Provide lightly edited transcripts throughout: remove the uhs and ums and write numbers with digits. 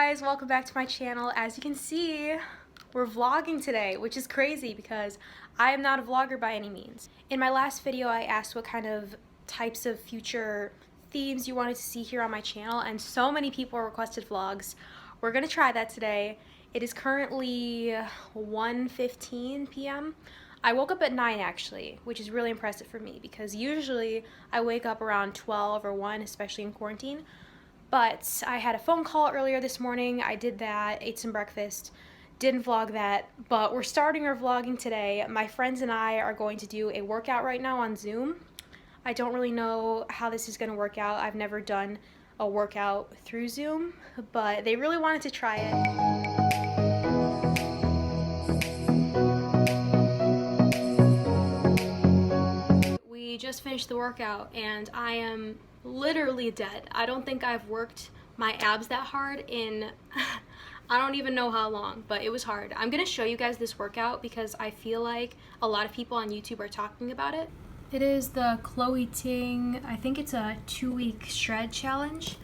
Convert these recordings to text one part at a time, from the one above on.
guys, welcome back to my channel. As you can see, we're vlogging today, which is crazy because I am not a vlogger by any means. In my last video, I asked what kind of types of future themes you wanted to see here on my channel, and so many people requested vlogs. We're gonna try that today. It is currently 1:15 p.m. I woke up at 9 actually, which is really impressive for me because usually I wake up around 12 or 1, especially in quarantine. But I had a phone call earlier this morning. I did that, ate some breakfast, didn't vlog that, but we're starting our vlogging today. My friends and I are going to do a workout right now on Zoom. I don't really know how this is going to work out. I've never done a workout through Zoom, but they really wanted to try it. We just finished the workout and I am literally dead. I don't think I've worked my abs that hard in I don't even know how long, but it was hard. I'm gonna show you guys this workout because I feel like a lot of people on YouTube are talking about it. It is the Chloe Ting, I think it's a 2-week shred challenge,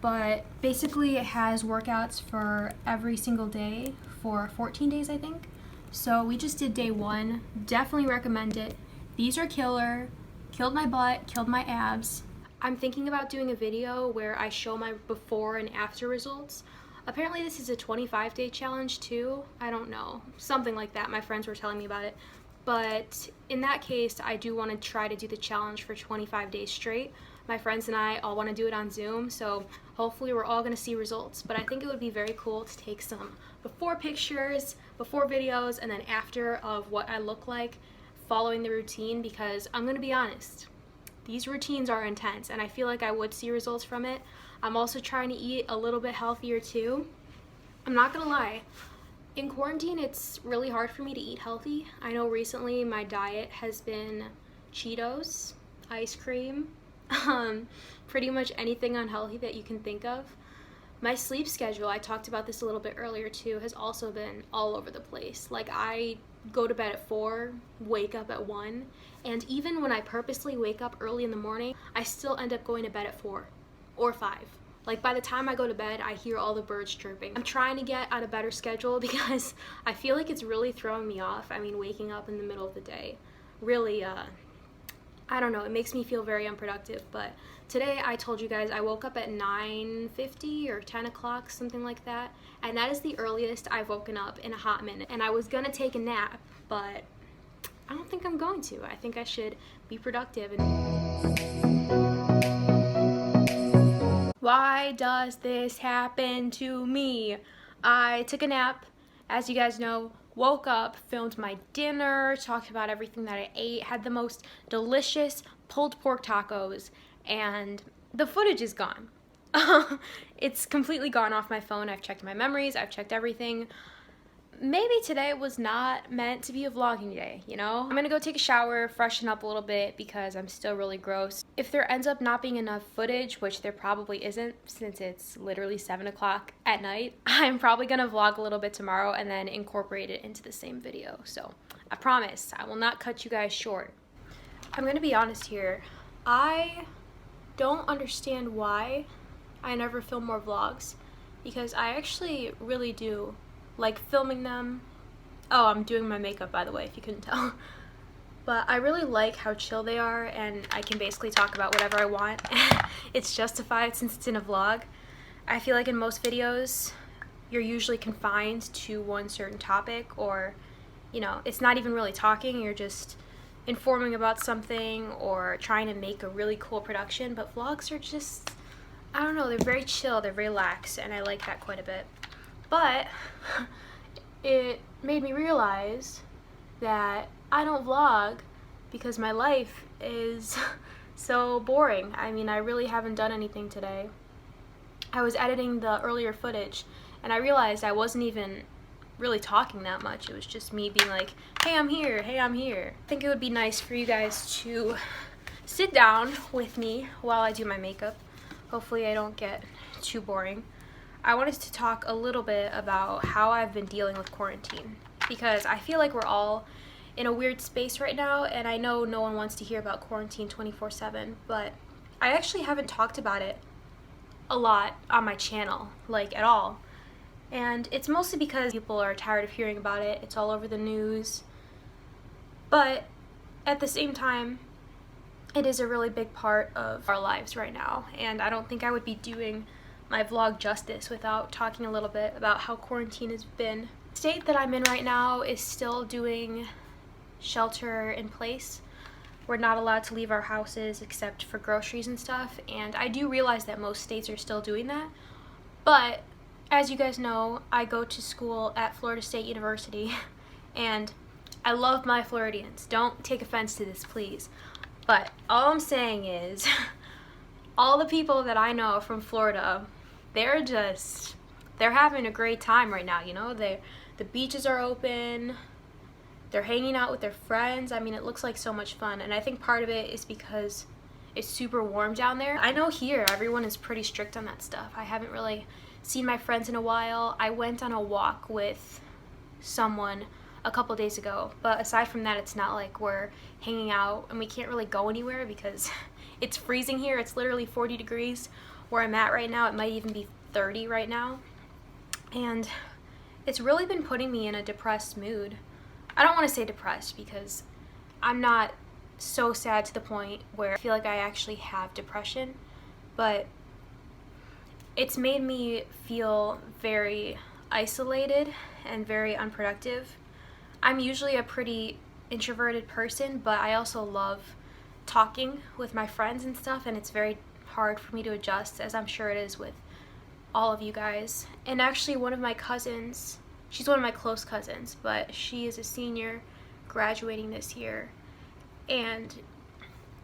but basically it has workouts for every single day for 14 days, I think. So we just did day 1. Definitely recommend it. These are killer. Killed my butt, killed my abs. I'm thinking about doing a video where I show my before and after results. Apparently this is a 25-day challenge too. I don't know. Something like that. My friends were telling me about it. But in that case, I do want to try to do the challenge for 25 days straight. My friends and I all want to do it on Zoom, so hopefully we're all going to see results. But I think it would be very cool to take some before pictures, before videos, and then after of what I look like following the routine, because I'm going to be honest, these routines are intense and I feel like I would see results from it. I'm also trying to eat a little bit healthier too. I'm not gonna lie, in quarantine it's really hard for me to eat healthy. I know recently my diet has been Cheetos, ice cream, pretty much anything unhealthy that you can think of. My sleep schedule, I talked about this a little bit earlier too, has also been all over the place. Like I go to bed at 4, wake up at 1, and even when I purposely wake up early in the morning, I still end up going to bed at 4 or 5. Like by the time I go to bed, I hear all the birds chirping. I'm trying to get on a better schedule because I feel like it's really throwing me off. I mean, waking up in the middle of the day really, I don't know, it makes me feel very unproductive. But today I told you guys I woke up at 9:50 or 10 o'clock, something like that. And that is the earliest I've woken up in a hot minute. And I was gonna take a nap, but I don't think I'm going to. I think I should be productive. Why does this happen to me? I took a nap, as you guys know, woke up, filmed my dinner, talked about everything that I ate, had the most delicious pulled pork tacos, and the footage is gone. It's completely gone off my phone. I've checked my memories, I've checked everything. Maybe today was not meant to be a vlogging day, you know? I'm gonna go take a shower, freshen up a little bit because I'm still really gross. If there ends up not being enough footage, which there probably isn't since it's literally 7 o'clock at night, I'm probably gonna vlog a little bit tomorrow and then incorporate it into the same video. So I promise I will not cut you guys short. I'm gonna be honest here. I don't understand why I never film more vlogs because I actually really do like filming them. Oh, I'm doing my makeup, by the way, if you couldn't tell. But I really like how chill they are, and I can basically talk about whatever I want. It's justified since it's in a vlog. I feel like in most videos, you're usually confined to one certain topic, or, you know, it's not even really talking, you're just informing about something or trying to make a really cool production. But vlogs are just, I don't know, they're very chill, they're very lax, and I like that quite a bit. But it made me realize that I don't vlog because my life is so boring. I mean, I really haven't done anything today. I was editing the earlier footage and I realized I wasn't even really talking that much. It was just me being like, hey, I'm here, hey, I'm here. I think it would be nice for you guys to sit down with me while I do my makeup. Hopefully I don't get too boring. I wanted to talk a little bit about how I've been dealing with quarantine because I feel like we're all in a weird space right now, and I know no one wants to hear about quarantine 24/7, but I actually haven't talked about it a lot on my channel, like at all. And it's mostly because people are tired of hearing about it. It's all over the news. But at the same time, it is a really big part of our lives right now. And I don't think I would be doing my vlog justice without talking a little bit about how quarantine has been. The state that I'm in right now is still doing shelter in place. We're not allowed to leave our houses except for groceries and stuff. And I do realize that most states are still doing that. But as you guys know, I go to school at Florida State University, and I love my Floridians. Don't take offense to this, please. But all I'm saying is, all the people that I know from Florida, they're having a great time right now, you know? The beaches are open, they're hanging out with their friends. I mean, it looks like so much fun, and I think part of it is because it's super warm down there. I know here, everyone is pretty strict on that stuff. I haven't really seen my friends in a while. I went on a walk with someone a couple days ago, but aside from that, it's not like we're hanging out and we can't really go anywhere because it's freezing here. It's literally 40 degrees where I'm at right now. It might even be 30 right now, and it's really been putting me in a depressed mood. I don't want to say depressed because I'm not so sad to the point where I feel like I actually have depression, but it's made me feel very isolated and very unproductive. I'm usually a pretty introverted person, but I also love talking with my friends and stuff, and it's very hard for me to adjust, as I'm sure it is with all of you guys. And actually, one of my cousins, she's one of my close cousins, but she is a senior graduating this year, and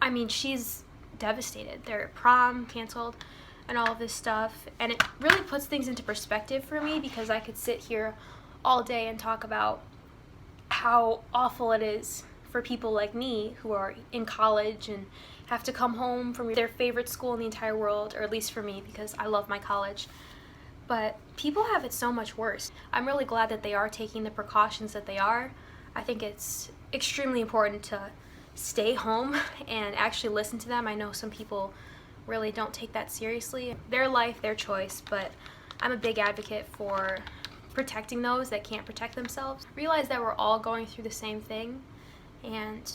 I mean, she's devastated. Their prom canceled and all of this stuff, and it really puts things into perspective for me because I could sit here all day and talk about how awful it is for people like me who are in college and have to come home from their favorite school in the entire world, or at least for me because I love my college. But people have it so much worse. I'm really glad that they are taking the precautions that they are. I think it's extremely important to stay home and actually listen to them. I know some people really don't take that seriously. Their life, their choice, but I'm a big advocate for protecting those that can't protect themselves. Realize that we're all going through the same thing, and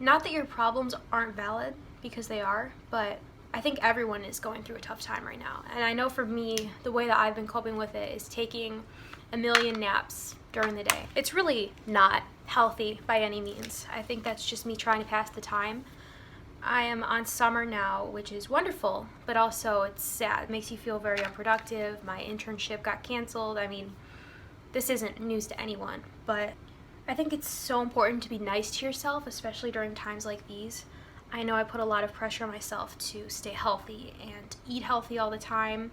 not that your problems aren't valid, because they are, but I think everyone is going through a tough time right now. And I know for me, the way that I've been coping with it is taking a million naps during the day. It's really not healthy by any means. I think that's just me trying to pass the time. I am on summer now, which is wonderful, but also it's sad. It makes you feel very unproductive. My internship got canceled. I mean, this isn't news to anyone, but I think it's so important to be nice to yourself, especially during times like these. I know I put a lot of pressure on myself to stay healthy and eat healthy all the time,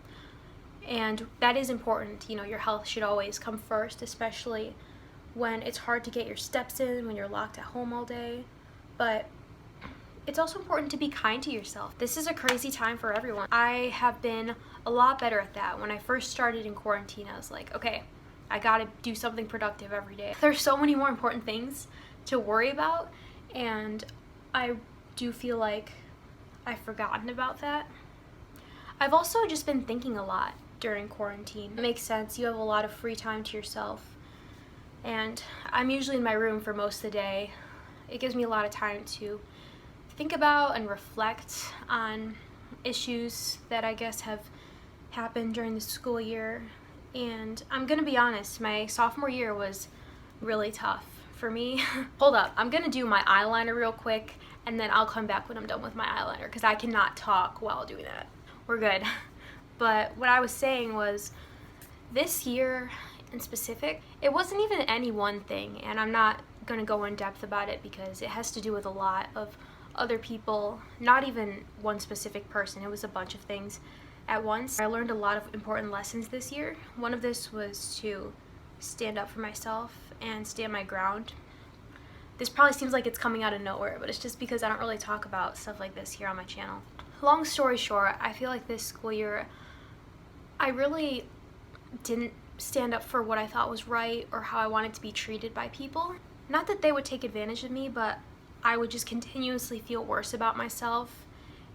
and that is important. You know, your health should always come first, especially when it's hard to get your steps in, when you're locked at home all day. But it's also important to be kind to yourself. This is a crazy time for everyone. I have been a lot better at that. When I first started in quarantine, I was like, okay, I gotta do something productive every day. There's so many more important things to worry about, and I do feel like I've forgotten about that. I've also just been thinking a lot during quarantine. It makes sense. You have a lot of free time to yourself, and I'm usually in my room for most of the day. It gives me a lot of time to think about and reflect on issues that I guess have happened during the school year. And I'm gonna be honest, my sophomore year was really tough for me. Hold up, I'm gonna do my eyeliner real quick, and then I'll come back when I'm done with my eyeliner because I cannot talk while doing that. We're good. But what I was saying was, this year in specific, it wasn't even any one thing, and I'm not gonna go in depth about it because it has to do with a lot of other people, not even one specific person. It was a bunch of things at once. I learned a lot of important lessons this year. One of this was to stand up for myself and stand my ground. This probably seems like it's coming out of nowhere, but it's just because I don't really talk about stuff like this here on my channel. Long story short, I feel like this school year, I really didn't stand up for what I thought was right or how I wanted to be treated by people. Not that they would take advantage of me, but I would just continuously feel worse about myself,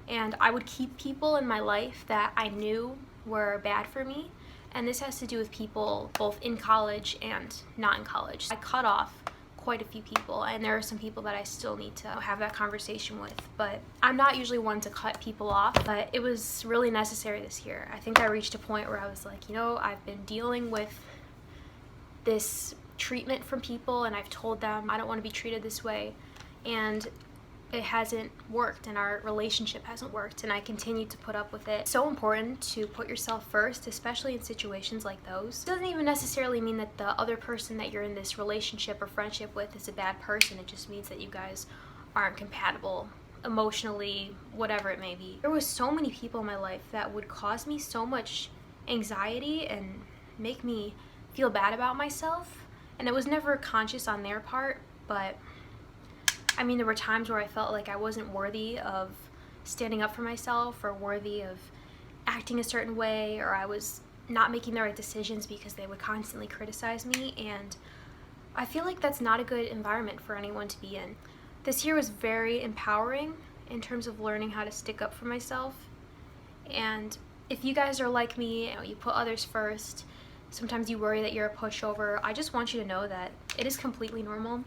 and I would keep people in my life that I knew were bad for me, And this has to do with people both in college and not in college. I cut off quite a few people, and there are some people that I still need to have that conversation with, but I'm not usually one to cut people off, but it was really necessary this year. I think I reached a point where I was like, you know, I've been dealing with this treatment from people, and I've told them I don't want to be treated this way, and it hasn't worked, and our relationship hasn't worked, and I continue to put up with it. It's so important to put yourself first, especially in situations like those. It doesn't even necessarily mean that the other person that you're in this relationship or friendship with is a bad person. It just means that you guys aren't compatible emotionally, whatever it may be. There was so many people in my life that would cause me so much anxiety and make me feel bad about myself, and it was never conscious on their part, but I mean, there were times where I felt like I wasn't worthy of standing up for myself or worthy of acting a certain way, or I was not making the right decisions because they would constantly criticize me, and I feel like that's not a good environment for anyone to be in. This year was very empowering in terms of learning how to stick up for myself, and if you guys are like me, you put others first, sometimes you worry that you're a pushover, I just want you to know that it is completely normal.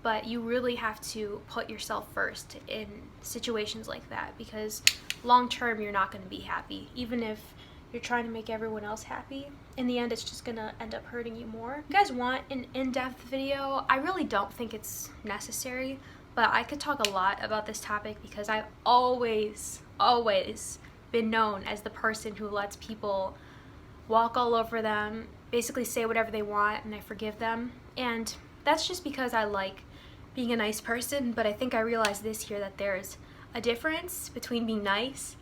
But you really have to put yourself first in situations like that, because long term you're not going to be happy. Even if you're trying to make everyone else happy, in the end it's just going to end up hurting you more. If you guys want an in-depth video, I really don't think it's necessary, but I could talk a lot about this topic because I've always been known as the person who lets people walk all over them, basically say whatever they want, and I forgive them. And that's just because I like being a nice person, but I think I realized this year that there's a difference between being nice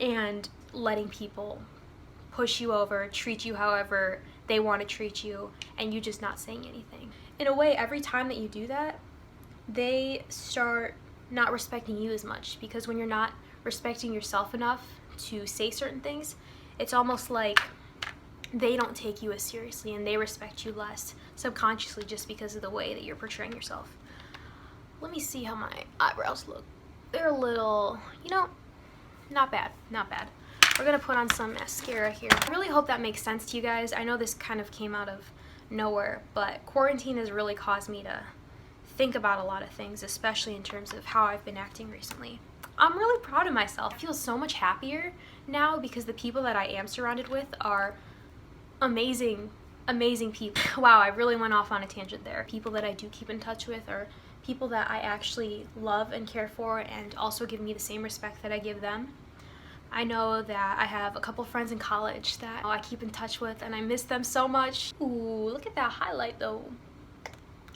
and letting people push you over, treat you however they want to treat you, and you just not saying anything. In a way, every time that you do that, they start not respecting you as much, because when you're not respecting yourself enough to say certain things, it's almost like they don't take you as seriously and they respect you less subconsciously just because of the way that you're portraying yourself. Let me see how my eyebrows look. They're a little, not bad, not bad. We're gonna put on some mascara here. I really hope that makes sense to you guys. I know this kind of came out of nowhere, but quarantine has really caused me to think about a lot of things, especially in terms of how I've been acting recently. I'm really proud of myself. I feel so much happier now because the people that I am surrounded with are amazing people. Wow, I really went off on a tangent there. People that I do keep in touch with are people that I actually love and care for, and also give me the same respect that I give them. I know that I have a couple friends in college that I keep in touch with, and I miss them so much. Ooh, look at that highlight though.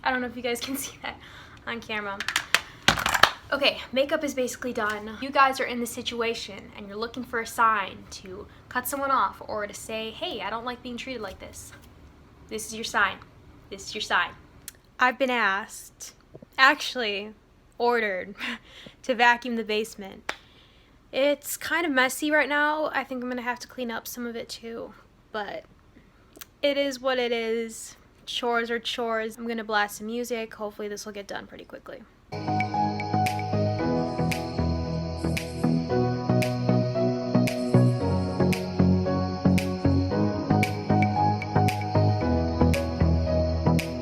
I don't know if you guys can see that on camera. Okay, makeup is basically done. You guys are in this situation and you're looking for a sign to cut someone off or to say, hey, I don't like being treated like this. This is your sign. This is your sign. I've been asked, actually ordered, to vacuum the basement. It's kind of messy right now. I think I'm gonna have to clean up some of it too, but it is what it is. Chores are chores. I'm gonna blast some music. Hopefully this will get done pretty quickly.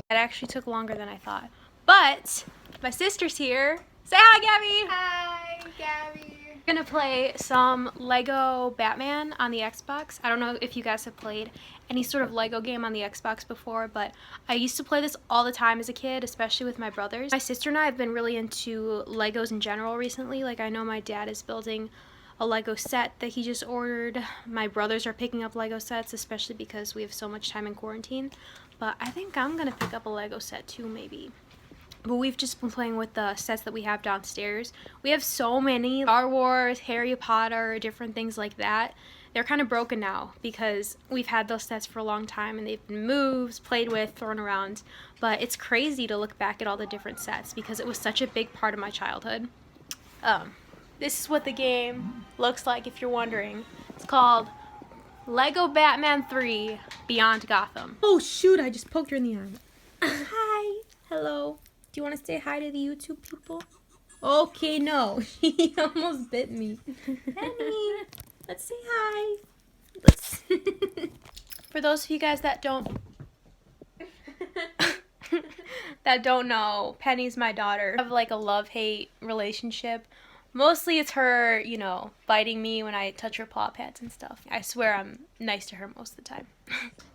It actually took longer than I thought. But my sister's here. Say hi, Gabby! Hi, Gabby! We're gonna play some Lego Batman on the Xbox. I don't know if you guys have played any sort of Lego game on the Xbox before, but I used to play this all the time as a kid, especially with my brothers. My sister and I have been really into Legos in general recently. Like, I know my dad is building a Lego set that he just ordered. My brothers are picking up Lego sets, especially because we have so much time in quarantine. But I think I'm gonna pick up a Lego set too, maybe. But we've just been playing with the sets that we have downstairs. We have so many Star Wars, Harry Potter, different things like that. They're kind of broken now because we've had those sets for a long time and they've been moved, played with, thrown around. But it's crazy to look back at all the different sets because it was such a big part of my childhood. This is what the game looks like if you're wondering. It's called Lego Batman 3 Beyond Gotham. Oh shoot, I just poked her in the arm. Hi. Hello. Do you want to say hi to the YouTube people? Okay, no. He almost bit me. Henny, let's say hi. Let's For those of you guys that don't know, Penny's my daughter. I have like a love-hate relationship. Mostly it's her, you know, biting me when I touch her paw pads and stuff. I swear I'm nice to her most of the time.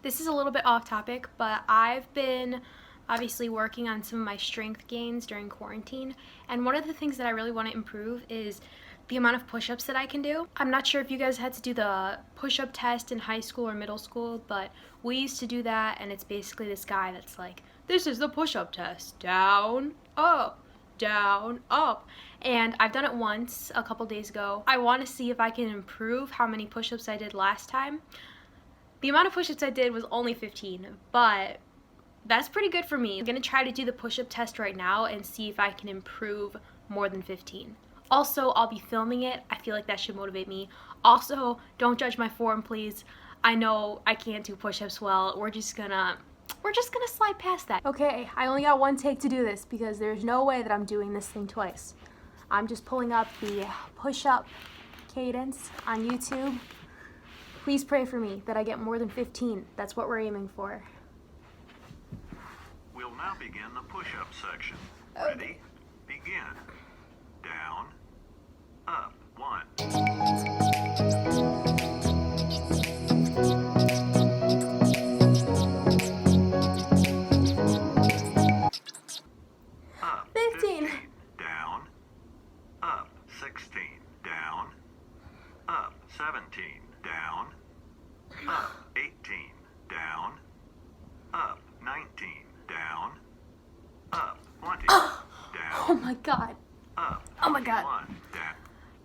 This is a little bit off topic, but I've been obviously working on some of my strength gains during quarantine. And one of the things that I really want to improve is the amount of push-ups that I can do. I'm not sure if you guys had to do the push-up test in high school or middle school, but we used to do that, and it's basically this guy that's like, this is the push-up test. Down, up, down, up. And I've done it once a couple days ago. I want to see if I can improve how many push-ups I did last time. The amount of push-ups I did was only 15, but that's pretty good for me. I'm gonna try to do the push-up test right now and see if I can improve more than 15. Also, I'll be filming it. I feel like that should motivate me. Also, don't judge my form, please. I know I can't do push-ups well. We're just gonna slide past that. Okay, I only got one take to do this because there's no way that I'm doing this thing twice. I'm just pulling up the push-up cadence on YouTube. Please pray for me that I get more than 15. That's what we're aiming for. We'll now begin the push-up section. Ready? Begin. Down, up, 1. Up, 15. Down, up, 16. Down, up, 17. Down, up, 18. Down, up, 19. Down, up, 20. Oh Down, my god. up, Oh my god. 21. Down.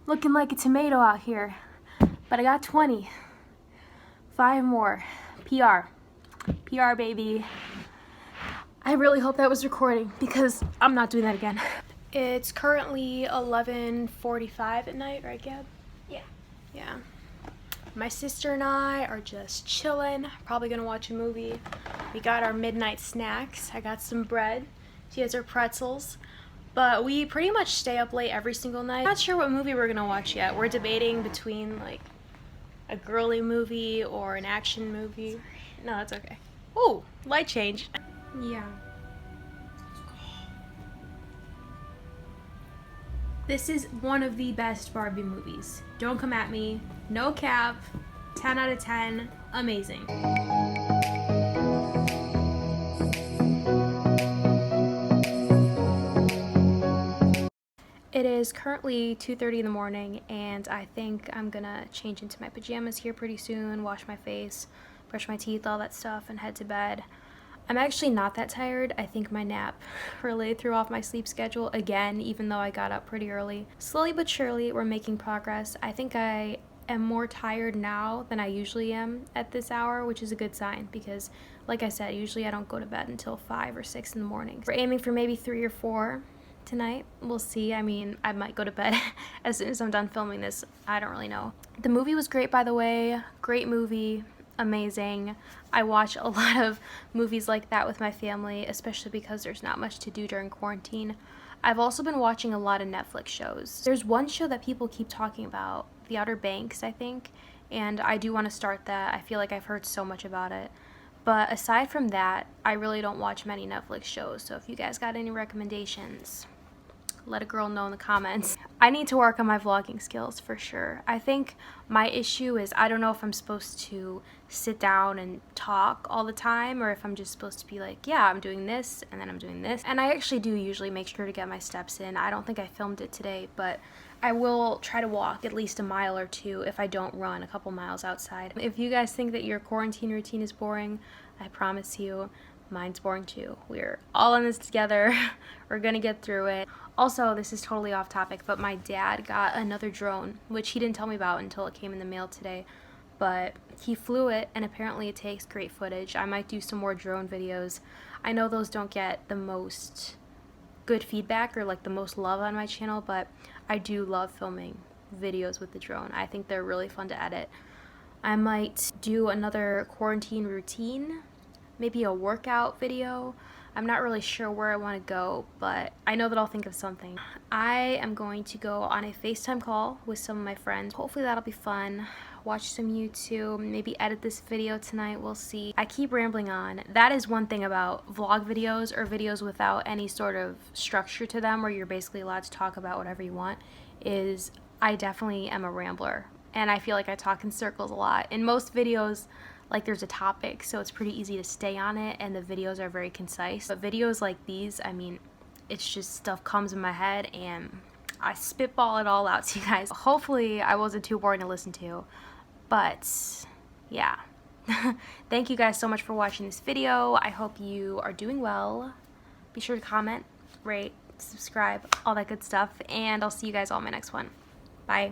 Looking like a tomato out here. But I got 20. 5 more. PR. PR, baby. I really hope that was recording because I'm not doing that again. It's currently 11:45 at night, right, Gab? Yeah. Yeah. My sister and I are just chilling, probably gonna watch a movie. We got our midnight snacks. I got some bread. She has her pretzels. But we pretty much stay up late every single night. Not sure what movie we're gonna watch yet. We're debating between like a girly movie or an action movie. No, that's okay. Ooh, light change. Yeah. This is one of the best Barbie movies. Don't come at me. No cap. 10 out of 10. Amazing. It is currently 2:30 in the morning, and I think I'm gonna change into my pajamas here pretty soon, wash my face, brush my teeth, all that stuff, and head to bed. I'm actually not that tired. I think my nap really threw off my sleep schedule again, even though I got up pretty early. Slowly but surely, we're making progress. I think I am more tired now than I usually am at this hour, which is a good sign because, like I said, usually I don't go to bed until 5 or 6 in the morning. We're aiming for maybe 3 or 4 tonight. We'll see. I mean, I might go to bed as soon as I'm done filming this. I don't really know. The movie was great, by the way. Great movie. Amazing. I watch a lot of movies like that with my family, especially because there's not much to do during quarantine. I've also been watching a lot of Netflix shows. There's one show that people keep talking about, The Outer Banks, I think, and I do want to start that. I feel like I've heard so much about it. But aside from that, I really don't watch many Netflix shows, so if you guys got any recommendations, let a girl know in the comments. I need to work on my vlogging skills for sure. I think my issue is I don't know if I'm supposed to sit down and talk all the time or if I'm just supposed to be like, yeah, I'm doing this and then I'm doing this. And I actually do usually make sure to get my steps in. I don't think I filmed it today, but I will try to walk at least a mile or two if I don't run a couple miles outside. If you guys think that your quarantine routine is boring, I promise you, mine's boring too. We're all in this together. We're gonna get through it. Also, this is totally off topic, but my dad got another drone, which he didn't tell me about until it came in the mail today. But he flew it, and apparently it takes great footage. I might do some more drone videos. I know those don't get the most good feedback or like the most love on my channel, but I do love filming videos with the drone. I think they're really fun to edit. I might do another quarantine routine, maybe a workout video. I'm not really sure where I want to go, but I know that I'll think of something. I am going to go on a FaceTime call with some of my friends. Hopefully that'll be fun. watch some YouTube, maybe edit this video tonight, we'll see. I keep rambling on. That is one thing about vlog videos or videos without any sort of structure to them where you're basically allowed to talk about whatever you want, is I definitely am a rambler. And I feel like I talk in circles a lot. In most videos, like there's a topic, so it's pretty easy to stay on it and the videos are very concise. But videos like these, I mean, it's just stuff comes in my head and I spitball it all out to you guys. Hopefully I wasn't too boring to listen to, but yeah. Thank you guys so much for watching this video. I hope you are doing well. Be sure to comment, rate, subscribe, all that good stuff, and I'll see you guys all in my next one. Bye.